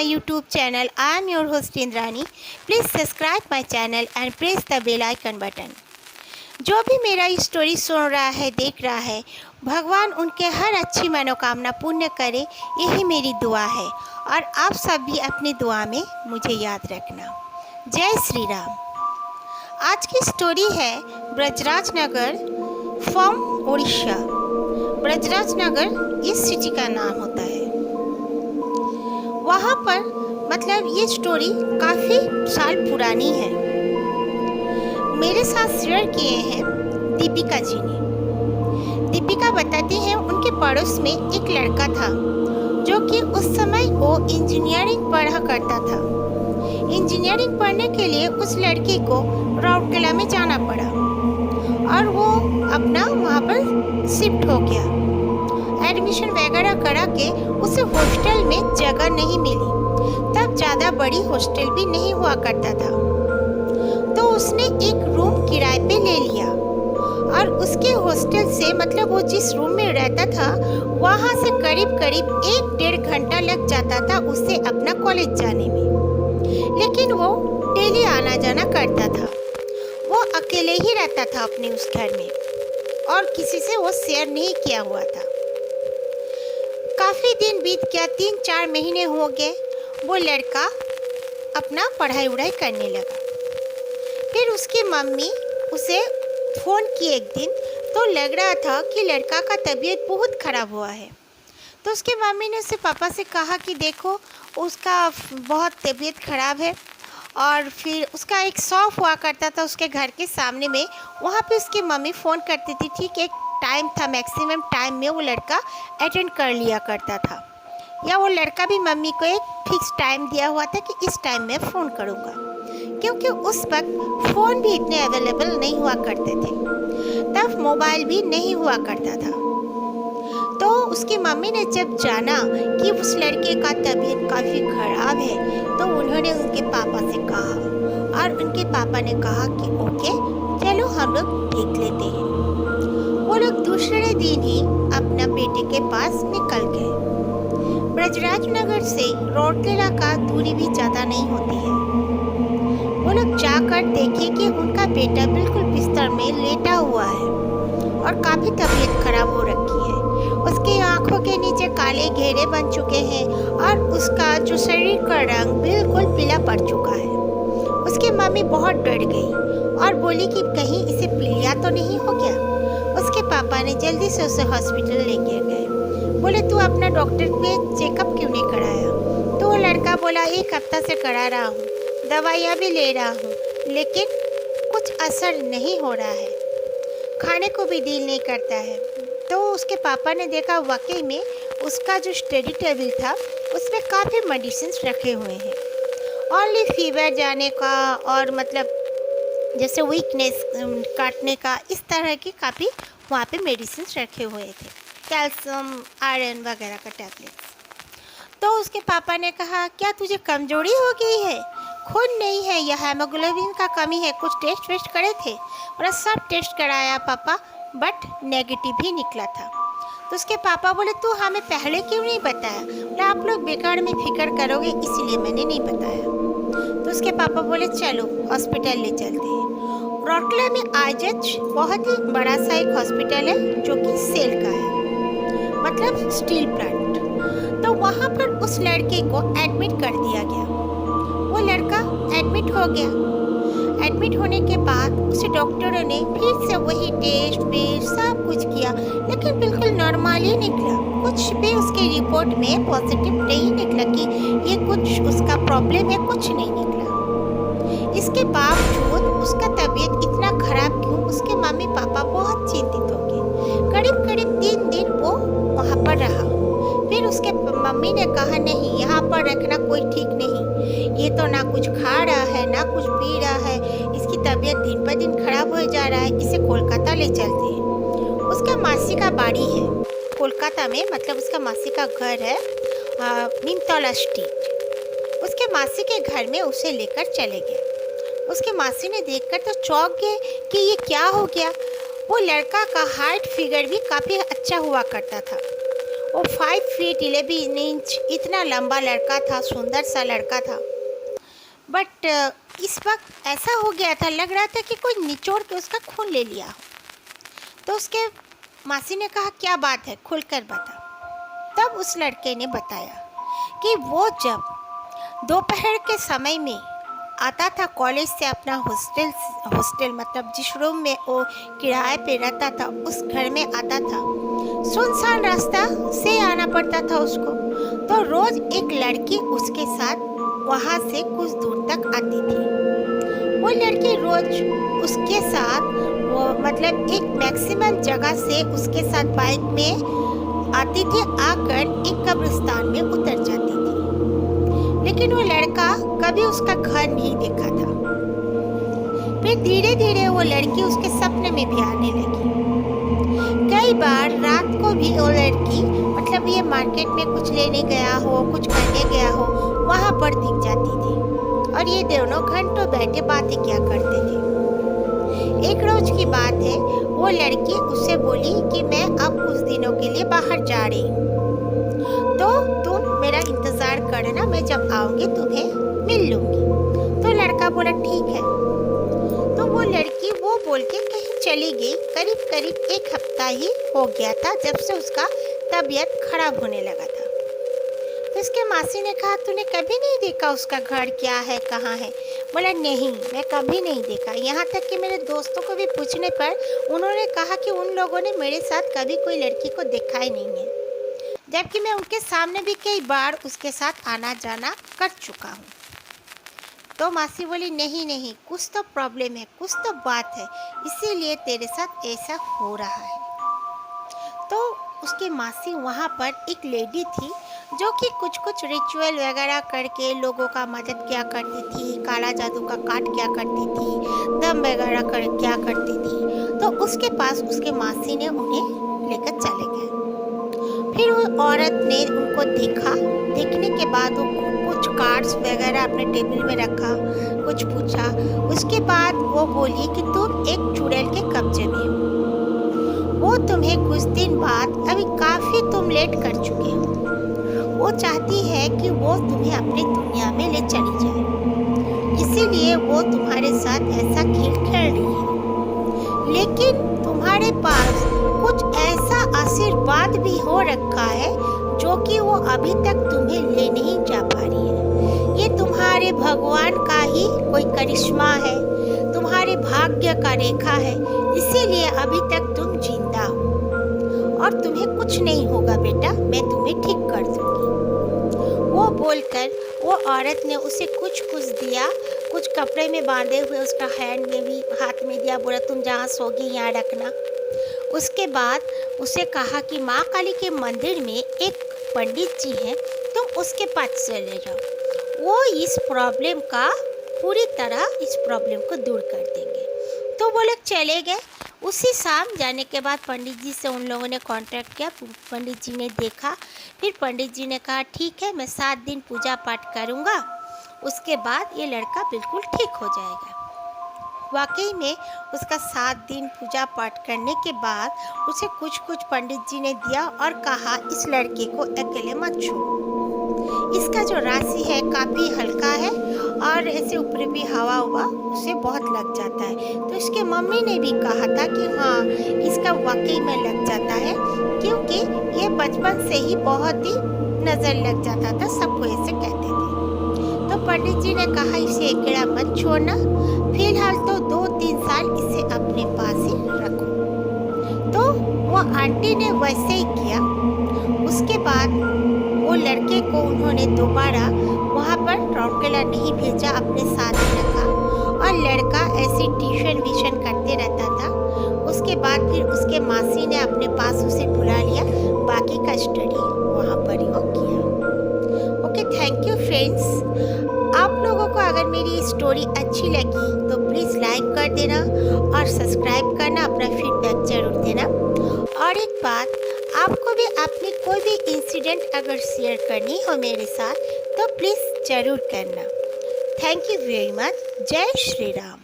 my YouTube channel. I am your host Indrani. Please subscribe my channel and press the bell icon button. जो भी मेरा story सुन रहा है, देख रहा है, भगवान उनके हर अच्छी मनोकामना पूर्ण करे, यही मेरी दुआ है। और आप सब भी अपनी दुआ में मुझे याद रखना। जय श्री राम। आज की स्टोरी है ब्रजराज नगर फ्रॉम उड़ीसा। ब्रजराज नगर इस सिटी का नाम होता है। वहाँ पर मतलब ये स्टोरी काफ़ी साल पुरानी है। मेरे साथ शेयर किए हैं दीपिका जी ने। दीपिका बताती हैं उनके पड़ोस में एक लड़का था जो कि उस समय वो इंजीनियरिंग पढ़ा करता था। इंजीनियरिंग पढ़ने के लिए उस लड़के को राउरकेला में जाना पड़ा और वो अपना वहाँ पर शिफ्ट हो गया। एडमिशन वगैरह करा के उसे हॉस्टल में जगह नहीं मिली। तब ज़्यादा बड़ी हॉस्टल भी नहीं हुआ करता था, तो उसने एक रूम किराए पे ले लिया और उसके हॉस्टल से मतलब वो जिस रूम में रहता था वहाँ से करीब करीब 1-1.5 घंटा लग जाता था उसे अपना कॉलेज जाने में। लेकिन वो डेली आना जाना करता था। वो अकेले ही रहता था अपने उस घर में और किसी से वो शेयर नहीं किया हुआ था। काफ़ी दिन बीत गया, 3-4 महीने हो गए। वो लड़का अपना पढ़ाई वढ़ाई करने लगा। फिर उसकी मम्मी उसे फ़ोन की एक दिन, तो लग रहा था कि लड़का का तबीयत बहुत ख़राब हुआ है। तो उसके मम्मी ने उससे पापा से कहा कि देखो उसका बहुत तबीयत ख़राब है। और फिर उसका एक शॉप हुआ करता था उसके घर के सामने में, वहाँ पे उसकी मम्मी फ़ोन करती थी। ठीक एक टाइम था, मैक्सिमम टाइम में वो लड़का अटेंड कर लिया करता था, या वो लड़का भी मम्मी को एक फिक्स टाइम दिया हुआ था कि इस टाइम में फ़ोन करूँगा, क्योंकि उस वक्त फ़ोन भी इतने अवेलेबल नहीं हुआ करते थे। तब मोबाइल भी नहीं हुआ करता था। तो उसकी मम्मी ने जब जाना कि उस लड़के का तबीयत काफ़ी ख़राब है, तो उन्होंने उनके पापा से कहा और उनके पापा ने कहा कि ओके चलो हम लोग देख लेते हैं। वो लोग दूसरे दिन ही अपना बेटे के पास निकल गए। ब्रजराज नगर से राउरकेला का दूरी भी ज़्यादा नहीं होती है। वो लोग जाकर देखे कि उनका बेटा बिल्कुल बिस्तर में लेटा हुआ है और काफ़ी तबीयत खराब हो रखी है। उसकी आंखों के नीचे काले घेरे बन चुके हैं और उसका जो शरीर का रंग बिल्कुल पीला पड़ चुका है। उसकी मम्मी बहुत डर गई और बोली कि कहीं इसे पीलिया तो नहीं हो गया। उसके पापा ने जल्दी से उसे हॉस्पिटल लेके गए। बोले तू अपना डॉक्टर पे चेकअप क्यों नहीं कराया? तो वो लड़का बोला 1 हफ्ता से करा रहा हूँ, दवाइयाँ भी ले रहा हूँ, लेकिन कुछ असर नहीं हो रहा है, खाने को भी दिल नहीं करता है। तो उसके पापा ने देखा वाकई में उसका जो स्टडी टेबल था उसमें काफ़ी मेडिसिन रखे हुए हैं। ओनली फीवर जाने का और मतलब जैसे वीकनेस काटने का, इस तरह की काफ़ी वहाँ पे मेडिसिन रखे हुए थे, कैल्शियम आयरन वगैरह का टैबलेट्स। तो उसके पापा ने कहा क्या तुझे कमजोरी हो गई है? खून नहीं है या हेमोग्लोबिन का कमी है? कुछ टेस्ट वेस्ट करे थे? और सब टेस्ट कराया पापा, बट नेगेटिव ही निकला था। तो उसके पापा बोले तू हमें पहले क्यों नहीं बताया? बोले आप लोग बेकार में फिक्र करोगे इसलिए मैंने नहीं बताया। तो उसके पापा बोले चलो हॉस्पिटल ले चलते हैं। राउरकेला में आईजीएच बहुत ही बड़ा सा एक हॉस्पिटल है जो कि सेल का है, मतलब स्टील प्लांट। तो वहाँ पर उस लड़के को एडमिट कर दिया गया। वो लड़का एडमिट हो गया। एडमिट होने के बाद उसे डॉक्टरों ने फिर से वही टेस्ट वेस्ट सब कुछ किया, लेकिन बिल्कुल नॉर्मल ही निकला। कुछ भी उसके रिपोर्ट में पॉजिटिव नहीं निकला कि ये कुछ उसका प्रॉब्लम है, कुछ नहीं निकला। इसके बावजूद उसका तबीयत इतना खराब क्यों? उसके मम्मी पापा बहुत चिंतित हो गए। करीब करीब 3 दिन वो वहाँ पर रहा। फिर उसके मम्मी ने कहा नहीं, यहाँ पर रखना कोई ठीक नहीं, ये तो ना कुछ खा रहा है ना कुछ पी रहा है, इसकी तबीयत दिन पर दिन खराब हो जा रहा है, इसे कोलकाता ले चलते हैं। उसका मासी का बाड़ी है कोलकाता में, मतलब उसका मासी का घर है निमतौला स्ट्रीट। उसके मासी के घर में उसे लेकर चले गए। उसके मासी ने देखकर तो चौंक गए कि ये क्या हो गया। वो लड़का का हाइट फिगर भी काफ़ी अच्छा हुआ करता था। वो 5 फीट 11 इंच इतना लंबा लड़का था, सुंदर सा लड़का था। बट इस वक्त ऐसा हो गया था, लग रहा था कि कोई निचोड़ के उसका खून ले लिया हो। तो उसके मासी ने कहा, क्या बात है, खुलकर बता। तब उस लड़के ने बताया कि वो जब दोपहर के समय में आता था कॉलेज से अपना हॉस्टल मतलब जिस रूम में वो किराए पे रहता था उस घर में आता था, सुनसान रास्ता से आना पड़ता था उसको। तो रोज़ एक लड़की उसके साथ वहाँ से कुछ दूर तक आती थी। वो लड़की रोज़ उसके साथ वो मतलब एक मैक्सिमम जगह से उसके साथ बाइक में आती थी, आकर एक कब्रिस्तान में उतर जाती थी। लेकिन वो लड़का कभी उसका घर नहीं देखा था। फिर धीरे धीरे वो लड़की उसके सपने में भी आने लगी। कई बार रात को भी वो लड़की मतलब ये मार्केट में कुछ लेने गया हो, कुछ करने गया हो, वहाँ पर दिख जाती थी और ये दोनों घंटों बैठे बातें क्या करते थे। एक रोज की बात है, वो लड़की उससे बोली कि मैं अब कुछ दिनों के लिए बाहर जा रही हूँ, तो तुम मेरा इंतज़ार करना, मैं जब आऊँगी तुम्हें मिल लूँगी। तो लड़का बोला ठीक है। तो वो लड़की वो बोल के कहीं चली गई। करीब करीब 1 हफ्ता ही हो गया था जब से उसका तबीयत खराब होने लगा था। तो उसके मासी ने कहा, तूने कभी नहीं देखा उसका घर क्या है, कहाँ है? बोला नहीं, मैं कभी नहीं देखा। यहाँ तक कि मेरे दोस्तों को भी पूछने पर उन्होंने कहा कि उन लोगों ने मेरे साथ कभी कोई लड़की को देखा ही नहीं है, जबकि मैं उनके सामने भी कई बार उसके साथ आना जाना कर चुका हूँ। तो मासी बोली नहीं नहीं, कुछ तो प्रॉब्लम है, कुछ तो बात है, इसीलिए तेरे साथ ऐसा हो रहा है। तो उसकी मासी वहाँ पर एक लेडी थी जो कि कुछ रिचुअल वगैरह करके लोगों का मदद किया करती थी, काला जादू का काट किया करती थी, दम वगैरह कर किया करती थी। तो उसके पास उसके मासी ने उन्हें लेकर चले गए। फिर वो औरत ने उनको देखा, देखने के बाद वो कुछ कार्ड्स वगैरह अपने टेबल में रखा, कुछ पूछा। उसके बाद वो बोली कि तुम एक चुड़ैल के कब्जे में हो, वो तुम्हें कुछ दिन बाद, अभी काफ़ी तुम लेट कर चुके हो, वो चाहती है कि वो तुम्हें अपनी दुनिया में ले चली जाए, इसीलिए वो तुम्हारे साथ ऐसा खेल खेल रही है। लेकिन तुम्हारे पास कुछ ऐसा आशीर्वाद भी हो रखा है जो कि वो अभी तक तुम्हें ले नहीं जा पा रही है। ये तुम्हारे भगवान का ही कोई करिश्मा है, तुम्हारे भाग्य का रेखा है, इसीलिए अभी तक तुम जिंदा हो और तुम्हें कुछ नहीं होगा बेटा, मैं तुम्हें ठीक कर दूंगी। वो बोलकर वो औरत ने उसे कुछ दिया, कुछ कपड़े में बांधे हुए उसका हैंड में भी हाथ में दिया, बोला तुम जहाँ सोगी यहाँ रखना। उसके बाद उसे कहा कि माँ काली के मंदिर में एक पंडित जी हैं, तुम उसके पास चले जाओ, वो इस प्रॉब्लम का पूरी तरह इस प्रॉब्लम को दूर कर देंगे। तो वो लोग चले गए। उसी शाम जाने के बाद पंडित जी से उन लोगों ने कांटेक्ट किया। पंडित जी ने देखा, फिर पंडित जी ने कहा ठीक है, मैं 7 दिन पूजा पाठ करूँगा, उसके बाद ये लड़का बिल्कुल ठीक हो जाएगा। वाकई में उसका 7 दिन पूजा पाठ करने के बाद उसे कुछ पंडित जी ने दिया और कहा इस लड़के को अकेले मत छोड़ो, इसका जो राशि है काफ़ी हल्का है और ऐसे ऊपर भी हवा उसे बहुत लग जाता है। तो इसके मम्मी ने भी कहा था कि हाँ, इसका वाकई में लग जाता है, क्योंकि ये बचपन से ही बहुत ही नज़र लग जाता था, सबको ऐसे कहते थे। तो पंडित जी ने कहा इसे अकेला मत छोड़ना, फिलहाल तो 2-3 साल इसे अपने पास ही रखो। तो वो आंटी ने वैसे ही किया। उसके बाद वो लड़के को उन्होंने दोबारा वहाँ पर रौकेला नहीं भेजा, अपने साथ ही रखा और लड़का ऐसी ट्यूशन करते रहता था। उसके बाद फिर उसके मासी ने अपने पास उसे बुला लिया, बाकी का स्टडी वहाँ पर ही वो किया। Okay, thank you friends. आप लोगों को अगर मेरी स्टोरी अच्छी लगी तो प्लीज़ लाइक कर देना और सब्सक्राइब करना, अपना फीडबैक ज़रूर देना। और एक बात, आपको भी अपनी कोई भी इंसिडेंट अगर शेयर करनी हो मेरे साथ तो प्लीज़ ज़रूर करना। Thank you very much. जय श्री राम।